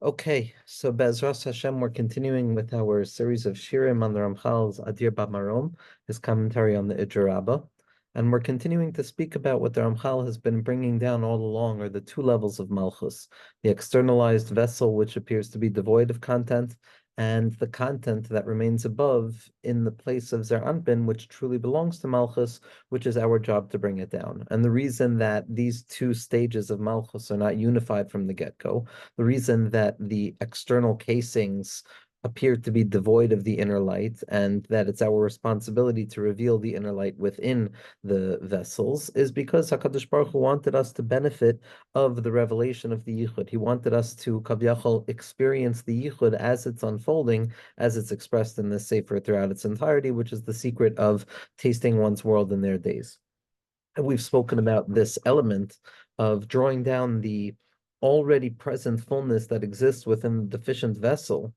Okay, so Be'ezras Hashem, we're continuing with our series of shirim on the Ramchal's Adir BaMarom, his commentary on the Ijer Rabbah, and we're continuing to speak about what the Ramchal has been bringing down all along, are the two levels of Malchus: the externalized vessel, which appears to be devoid of content, and the content that remains above in the place of Zer Anpin, which truly belongs to Malchus, which is our job to bring it down. And the reason that these two stages of Malchus are not unified from the get-go, the reason that the external casings appear to be devoid of the inner light, and that it's our responsibility to reveal the inner light within the vessels, is because HaKadosh Baruch Hu wanted us to benefit of the revelation of the Yichud. He wanted us to Kavyachol experience the Yichud as it's unfolding, as it's expressed in the Sefer throughout its entirety, which is the secret of tasting one's world in their days. And we've spoken about this element of drawing down the already present fullness that exists within the deficient vessel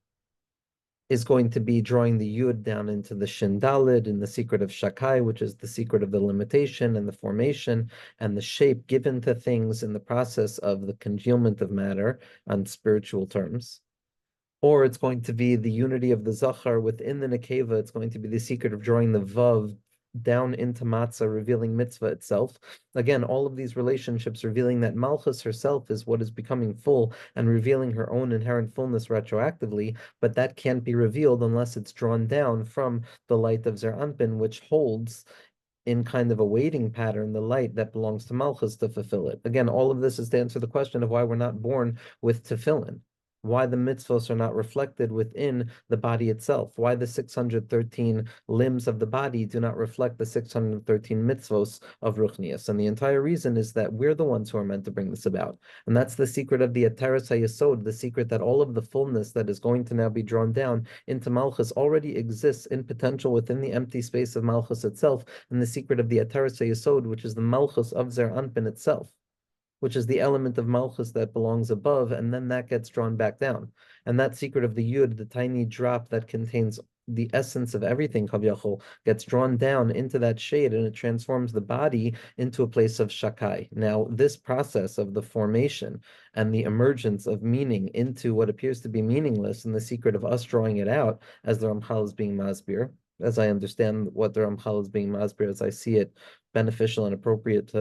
is going to be drawing the Yud down into the Shin Dalid in the secret of Shakai, which is the secret of the limitation and the formation and the shape given to things in the process of the congealment of matter on spiritual terms. Or it's going to be the unity of the Zachar within the Nekeva. It's going to be the secret of drawing the Vav down into Matzah, revealing mitzvah itself. Again, all of these relationships revealing that Malchus herself is what is becoming full and revealing her own inherent fullness retroactively, but that can't be revealed unless it's drawn down from the light of Zer Anpin, which holds in kind of a waiting pattern the light that belongs to Malchus to fulfill it. Again, all of this is to answer the question of why we're not born with tefillin, why the mitzvos are not reflected within the body itself, why the 613 limbs of the body do not reflect the 613 mitzvos of Ruchnias. And the entire reason is that we're the ones who are meant to bring this about. And that's the secret of the Ateres HaYesod, the secret that all of the fullness that is going to now be drawn down into Malchus already exists in potential within the empty space of Malchus itself, and the secret of the Ateres HaYesod, which is the Malchus of Zer Anpin itself, which is the element of Malchus that belongs above, and then that gets drawn back down. And that secret of the Yud, the tiny drop that contains the essence of everything, Kavyachol, gets drawn down into that shade, and it transforms the body into a place of Shakai. Now, this process of the formation and the emergence of meaning into what appears to be meaningless, and the secret of us drawing it out, as the Ramchal is being masbir, as I understand what the Ramchal is being masbir, as I see it beneficial and appropriate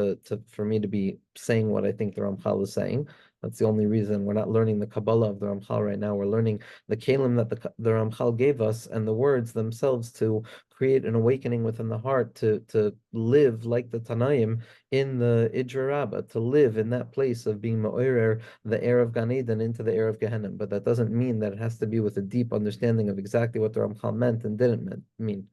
for me to be saying what I think the Ramchal is saying. That's the only reason we're not learning the Kabbalah of the Ramchal right now. We're learning the Kalim that the Ramchal gave us and the words themselves to create an awakening within the heart to live like the Tanaim in the Ijer Rabbah, to live in that place of being Ma'orer, the air of Gan Eden into the air of Gehenna. But that doesn't mean that it has to be with a deep understanding of exactly what the Ramchal meant and didn't mean.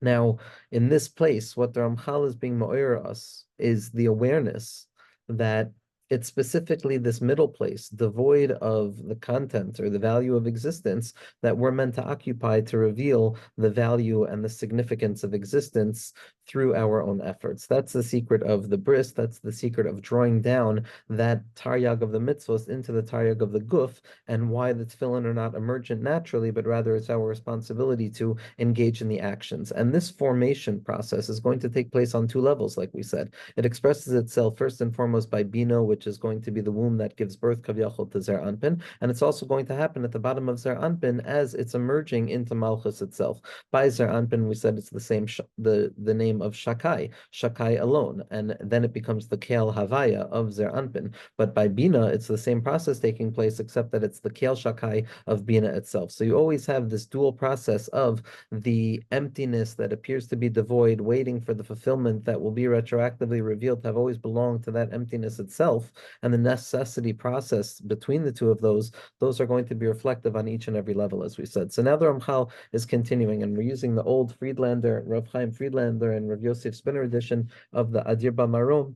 Now, in this place, what the Ramchal is being ma'ir us is the awareness that it's specifically this middle place, devoid of the content or the value of existence, that we're meant to occupy to reveal the value and the significance of existence through our own efforts. That's the secret of the bris. That's the secret of drawing down that taryag of the mitzvos into the taryag of the guf, and why the tefillin are not emergent naturally, but rather it's our responsibility to engage in the actions. And this formation process is going to take place on two levels, like we said. It expresses itself first and foremost by Bina, which is going to be the womb that gives birth, Kavyachol, to Zer Anpin. And it's also going to happen at the bottom of Zer Anpin as it's emerging into Malchus itself. By Zer Anpin, we said it's the same, the name of Shakai, Shakai alone. And then it becomes the Kel Havaya of Zer Anpin. But by Bina, it's the same process taking place, except that it's the Kel Shakai of Bina itself. So you always have this dual process of the emptiness that appears to be devoid, waiting for the fulfillment that will be retroactively revealed to have always belonged to that emptiness itself, and the necessity process between the two of those are going to be reflective on each and every level, as we said. So now the Ramchal is continuing, and we're using the old Friedlander, Rav Chaim Friedlander, and Rav Yosef Spinner edition of the Adir BaMarom,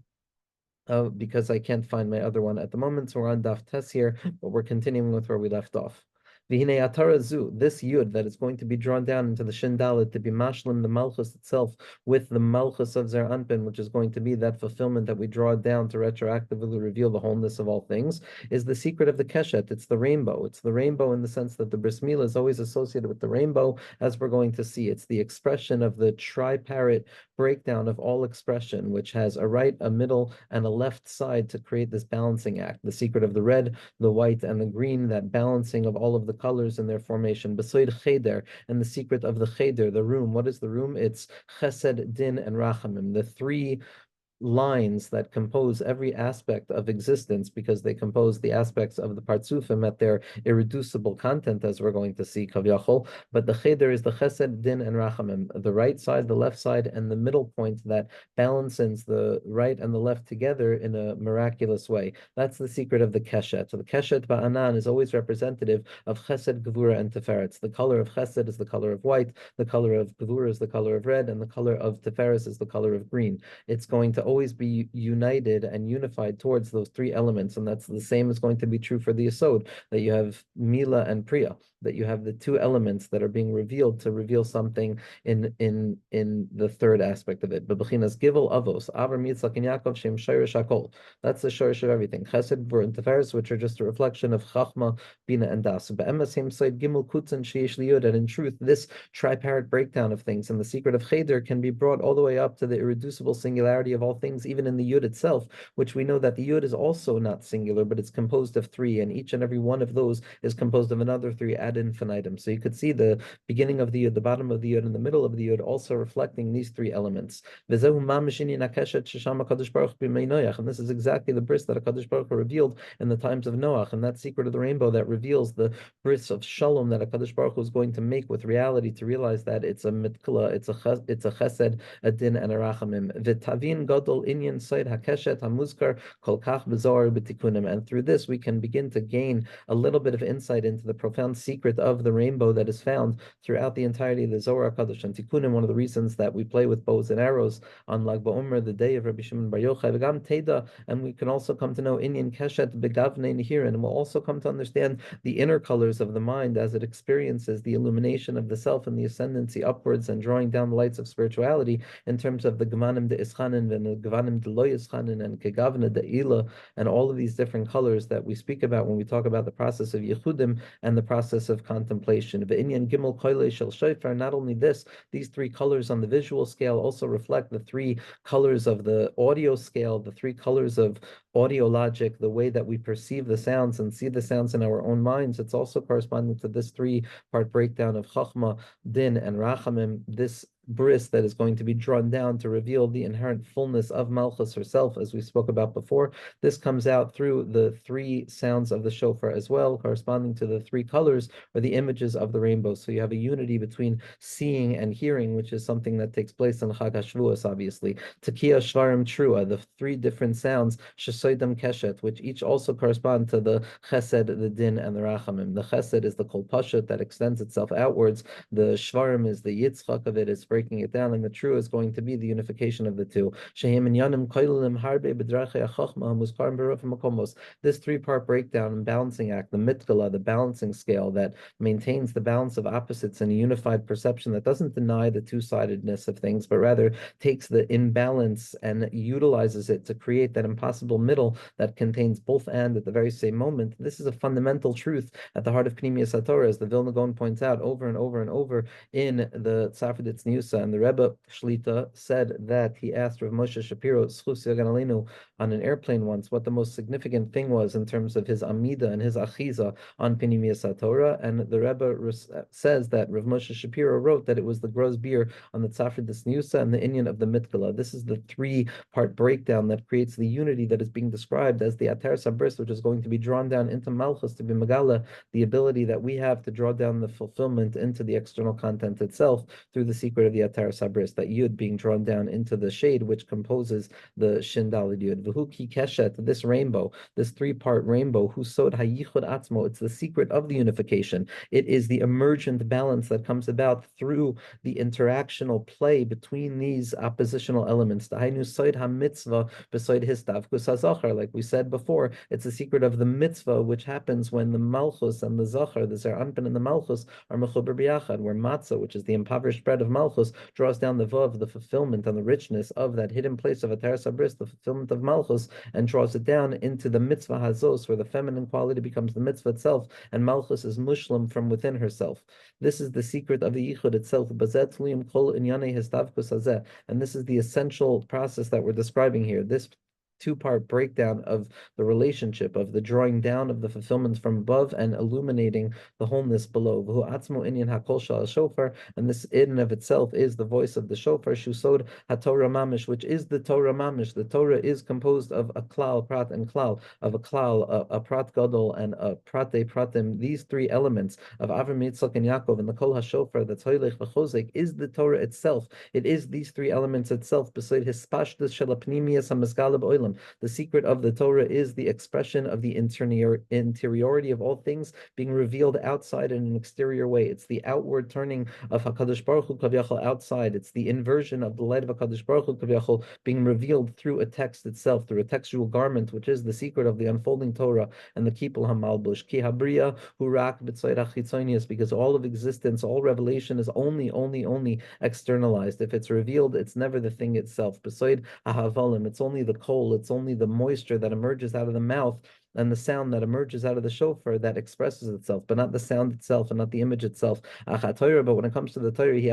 because I can't find my other one at the moment. So we're on Daf Tes here, but we're continuing with where we left off. V'hinei atara zu, this yud that is going to be drawn down into the shin dalet to be mashlim the Malchus itself with the Malchus of Zer Anpin, which is going to be that fulfillment that we draw down to retroactively reveal the wholeness of all things, is the secret of the Keshet. It's the rainbow. It's the rainbow in the sense that the bris milah is always associated with the rainbow, as we're going to see. It's the expression of the tripartite breakdown of all expression, which has a right, a middle, and a left side to create this balancing act. The secret of the red, the white, and the green, that balancing of all of the colors in their formation. Besoid cheder, and the secret of the cheder, the room. What is the room? It's chesed, din, and rachamim, the three lines that compose every aspect of existence, because they compose the aspects of the partsufim at their irreducible content, as we're going to see, kavyachol. But the cheder is the chesed, din, and rachamim, the right side, the left side, and the middle point that balances the right and the left together in a miraculous way. That's the secret of the keshet. So the keshet ba'anan is always representative of chesed, gevura, and tiferet. The color of chesed is the color of white, the color of gevura is the color of red, and the color of tiferet is the color of green. It's going to always be united and unified towards those three elements, and that's the same is going to be true for the Yesod, that you have Mila and Priya, that you have the two elements that are being revealed to reveal something in the third aspect of it. Bebechinas Givel Avos, Avram Yitzchak and Yaakov Shem Shirish Hakol. That's the shirish of everything. Chesed, Gvur, and Tiferes, which are just a reflection of Chachma, Bina, and Das. Be'emes same side Gimel Kutzin Sheish Liyud, and in truth, this tripartite breakdown of things and the secret of Cheder can be brought all the way up to the irreducible singularity of all things, even in the Yud itself, which we know that the Yud is also not singular, but it's composed of three, and each and every one of those is composed of another three ad infinitum. So you could see the beginning of the Yud, the bottom of the Yud, and the middle of the Yud also reflecting these three elements. And this is exactly the bris that HaKadosh Baruch Hu revealed in the times of Noach, and that secret of the rainbow that reveals the bris of shalom that HaKadosh Baruch Hu is going to make with reality, to realize that it's a mitkla, it's a chesed, a din, and a rachamim. V'tavin gadol inyan soid hakeshet hamuzkar kol kach b'zohar b'tikunim. And through this, we can begin to gain a little bit of insight into the profound secret of the rainbow that is found throughout the entirety of the Zohar HaKadosh and Tikkunim. One of the reasons that we play with bows and arrows on Lag BaOmer, the day of Rabbi Shimon Bar Yochai, v'gam teda, and we can also come to know inyan keshet begavnei nehir, and we'll also come to understand the inner colors of the mind as it experiences the illumination of the self and the ascendancy upwards and drawing down the lights of spirituality in terms of the Gvanim de Ischanin and the Gvanim de Lo Ischanin and Kegavna de Ila, and all of these different colors that we speak about when we talk about the process of Yechudim and the process of contemplation. Ve'inyan Gimel Koile Shel Shofar, not only this, these three colors on the visual scale also reflect the three colors of the audio scale, the three colors of audio logic, the way that we perceive the sounds and see the sounds in our own minds. It's also corresponding to this three-part breakdown of Chachma, Din, and Rachamim, this bris that is going to be drawn down to reveal the inherent fullness of Malchus herself, as we spoke about before. This comes out through the three sounds of the shofar as well, corresponding to the three colors or the images of the rainbow. So you have a unity between seeing and hearing, which is something that takes place in Chag HaShavuos, obviously. Tekiah, Shvarim, Trua, the three different sounds, Shesoidam, Keshet, which each also correspond to the Chesed, the Din, and the Rachamim. The Chesed is the Kol Pashut that extends itself outwards. The Shvarim is the Yitzchak of it, is breaking it down, and the true is going to be the unification of the two. This three-part breakdown and balancing act, the mitkala, the balancing scale that maintains the balance of opposites in a unified perception that doesn't deny the two-sidedness of things, but rather takes the imbalance and utilizes it to create that impossible middle that contains both and at the very same moment. This is a fundamental truth at the heart of Pnimiyas HaTorah, as the Vilna Gaon points out over and over and over in the Tzafriditz Niusa. And the Rebbe Shlita said that he asked Rav Moshe Shapiro, Zchus Yagan Aleinu, on an airplane once, what the most significant thing was in terms of his Amida and his Achiza on Pnimiyas HaTorah. And the Rebbe says that Rav Moshe Shapiro wrote that it was the Groz Beer on the Tzafriditz Niusa and the Inyan of the Mitkala. This is the three-part breakdown that creates the unity that is being described as the Atar Sabris, which is going to be drawn down into Malchus to be Megala, the ability that we have to draw down the fulfillment into the external content itself through the secret of the Atar Sabris, that Yud being drawn down into the shade which composes the Shin Daled Yud. V'hu ki keshet, this rainbow, this three-part rainbow, hu sod hayichud atzmo, it's the secret of the unification. It is the emergent balance that comes about through the interactional play between these oppositional elements. Dahainu soid ha-mitzvah b'soid histav, because Zachar, like we said before, it's the secret of the mitzvah, which happens when the Malchus and the Zachar, the Zer Anpin and the Malchus, are mechuber b'yachad, where matzah, which is the impoverished bread of Malchus, draws down the vav, the fulfillment and the richness of that hidden place of Atar Sabris, the fulfillment of Malchus, and draws it down into the mitzvah hazos, where the feminine quality becomes the mitzvah itself, and Malchus is mushlam from within herself. This is the secret of the yichud itself. And this is the essential process that we're describing here. This two-part breakdown of the relationship of the drawing down of the fulfillments from above and illuminating the wholeness below. Shofar, and this in and of itself is the voice of the shofar, Shusod HaTorah Mamish, which is the Torah Mamish. The Torah is composed of a klal, prat, and klal, of a klal, a prat gadol, and a prate pratim. These three elements of Avram, Yitzchak, and Yaakov, and the Kol HaShofar that's hoylech v'chozek is the Torah itself. It is these three elements itself. Beside hispashtus shel apnimiyas hamizgala b'olam. The secret of the Torah is the expression of the interiority of all things being revealed outside in an exterior way. It's the outward turning of HaKadosh Baruch Hu Kaviyachol outside. It's the inversion of the light of HaKadosh Baruch Hu Kaviyachol being revealed through a text itself, through a textual garment, which is the secret of the unfolding Torah and the Kipul HaMalbush. Ki Habriya Hurak B'Tzoyd HaChitzonius, because all of existence, all revelation is only externalized. If it's revealed, it's never the thing itself. B'Tzoyd HaHavalim, it's only the coal, it's only the moisture that emerges out of the mouth and the sound that emerges out of the shofar that expresses itself, but not the sound itself and not the image itself. But when it comes to the Torah, the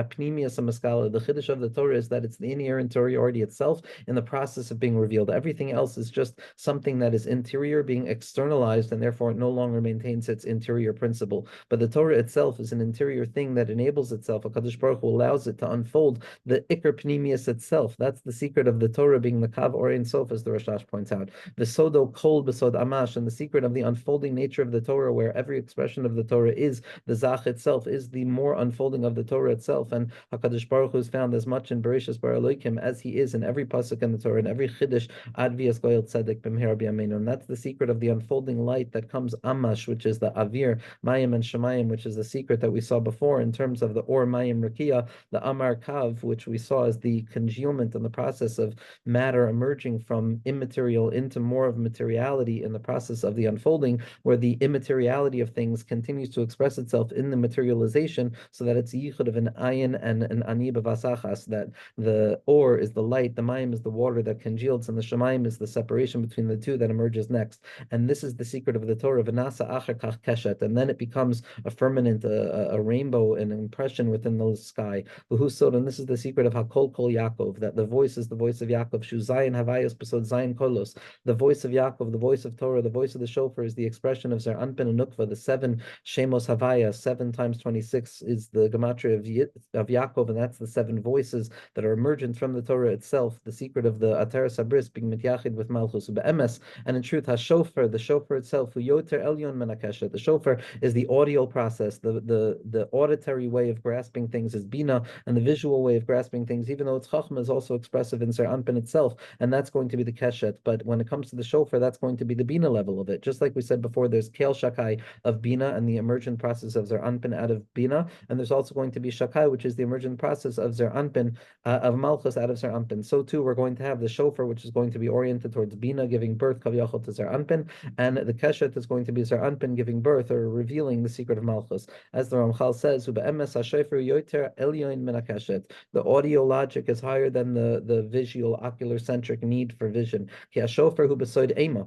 chiddush of the Torah is that it's the interiority itself in the process of being revealed. Everything else is just something that is interior being externalized, and therefore it no longer maintains its interior principle. But the Torah itself is an interior thing that enables itself. HaKadosh Baruch Hu allows it to unfold the ikar pnimius itself. That's the secret of the Torah being the kav or ein sof, as the Rashash points out. The sodo kol besod amash, and the secret of the unfolding nature of the Torah, where every expression of the Torah is the zach itself, is the more unfolding of the Torah itself. And HaKadosh Baruch Hu is found as much in Bereshis Bara Elokim as he is in every pasuk in the Torah, in every chiddush ad vias goyel tzedek b'mhera b'yameinu. And that's the secret of the unfolding light that comes amash, which is the avir, mayim, and shemayim, which is the secret that we saw before in terms of the or mayim rakia, the amar kav, which we saw as the congealment and the process of matter emerging from immaterial into more of materiality in the process of the unfolding, where the immateriality of things continues to express itself in the materialization, so that it's yichud of an ayin and an ani b'vasachas, that the or is the light, the mayim is the water that congeals, and the shemayim is the separation between the two that emerges next. And this is the secret of the Torah, v'nasa acher kach keshet, and then it becomes a firmament, a rainbow, an impression within the sky. And this is the secret of Hakol Kol Yaakov, that the voice is the voice of Yaakov, Shu Zayin Havayos Besod Zayin Kolos, the voice of Yaakov, the voice of Torah, the voice of the shofar is the expression of Zer Anpin and Nukva, the 7 Shemos Havaya, 7 times 26 is the gematria of Yaakov, and that's the 7 voices that are emergent from the Torah itself, the secret of the Atar Sabris being mityachid with Malchus u'be'emes. And in truth, HaShofar, the shofar itself, Yoter Elyon Menakeshet, the shofar is the audio process, the auditory way of grasping things is Bina, and the visual way of grasping things, even though it's Chachma, is also expressive in Zer Anpin itself, and that's going to be the Keshet. But when it comes to the shofar, that's going to be the Bina level of it. Just like we said before, there's Kel Shakai of Bina and the emergent process of Zer Anpin out of Bina, and there's also going to be Shakai, which is the emergent process of Zer Anpin, of Malchus out of Zer Anpin. So too, we're going to have the shofar, which is going to be oriented towards Bina, giving birth Kaviyachol to Zer Anpin, and the Keshet is going to be Zer Anpin, giving birth or revealing the secret of Malchus. As the Ramchal says, U'be'emes HaShofar Yoter Elyon Min HaKeshet, the audio logic is higher than the visual, ocular centric need for vision. Ki HaShofar Hu B'Soid Ema,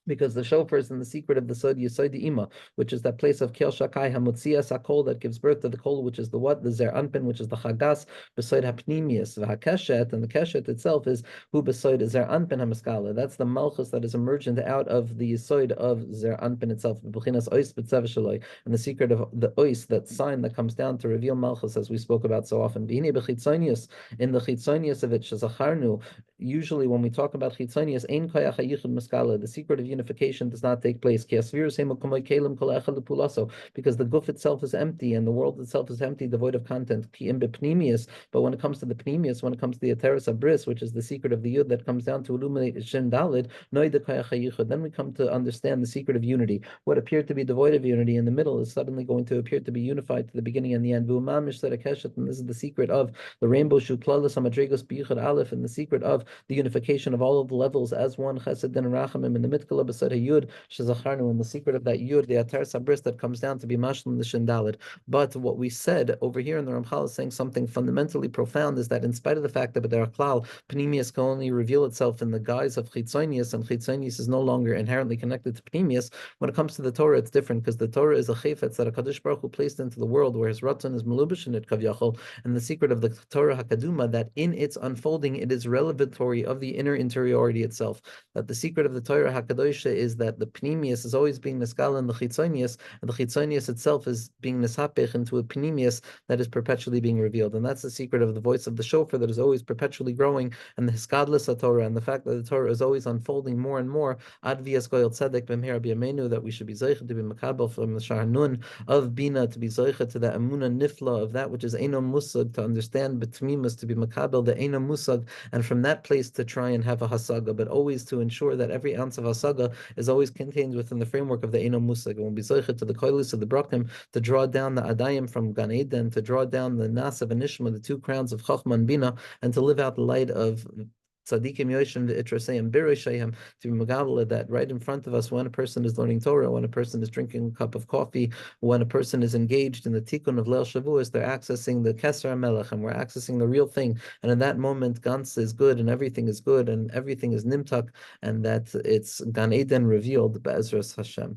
because the shofar is in the secret of the Sod Yesod Ima, which is that place of Kel Shakai Hamutzias HaKol that gives birth to the Kol, which is the what? The Zer Anpin, which is the Chagas, B'Sod HaPnimius, V'HaKeshet, and the Keshet itself is Hu B'Sod Zer Anpin HaMaskala. That's the Malchus that is emergent out of the Yesod of Zer Anpin itself, B'Chinas Ois B'Tzev Shaloi, and the secret of the Ois, that sign that comes down to reveal Malchus, as we spoke about so often. B'Hine B'Chitzonius, in the Chitzonius of it, Shazacharnu, usually when we talk about Chitzonius, Ein Koyach HaYichud Maskala, the secret of unification does not take place. Because the guf itself is empty and the world itself is empty, devoid of content. But when it comes to the pneumius, when it comes to the ateris abris, which is the secret of the yud that comes down to illuminate shin dalid, then we come to understand the secret of unity. What appeared to be devoid of unity in the middle is suddenly going to appear to be unified to the beginning and the end. And this is the secret of the rainbow shuklalas hamadregos biyuchad aleph, and the secret of the unification of all of the levels as one chesed and rachamim in the mitkala besed hayud shezacharnu, and the secret of that yud, the atar sabris that comes down to be mashlim the shindalid. But what we said over here in the Ramchal is saying something fundamentally profound, is that in spite of the fact that b'derech klal pnimius can only reveal itself in the guise of chitzonius, and chitzonius is no longer inherently connected to pnimius, when it comes to the Torah, it's different, because the Torah is a chayfetz that HaKadosh Baruch Hu placed into the world, where his ratzon is melubish in it kavyachol, and the secret of the Torah HaKaduma, that in its unfolding, it is revelatory of the inner interiority itself. That the secret of the Torah HaKadosha is that the pnimius is always being niskala in the chitzonius, and the chitzonius itself is being nisapech into a pnimius that is perpetually being revealed. And that's the secret of the voice of the shofar that is always perpetually growing, and the hiskadlis Torah, and the fact that the Torah is always unfolding more and more, ad v'yas goyel tzedek b'mher b'yameinu, that we should be zeicha to be makabel from the shar nun of bina, to be zeicha to the amuna nifla of that which is eno musag, to understand betmimus, to be makabel the eno musag, and from that place to try and have a hasaga, but always to ensure that every ounce of hasaga is always contained within the framework of the eno musag, and we'll be zeicha to the koilis of the brakim, to draw down the adayim from Gan Eden, to draw down the nas of Anishma, the two crowns of Chachma and Bina, and to live out the light of Tzadikim Yoshim the Itrasayim Birishayim, to be Megabala, that right in front of us, when a person is learning Torah, when a person is drinking a cup of coffee, when a person is engaged in the Tikkun of Leil Shavuos, they're accessing the Keser Melech, and we're accessing the real thing. And in that moment, Gans is good, and everything is good, and everything is Nimtak, and that it's Gan Eden revealed, Be'ezras Hashem.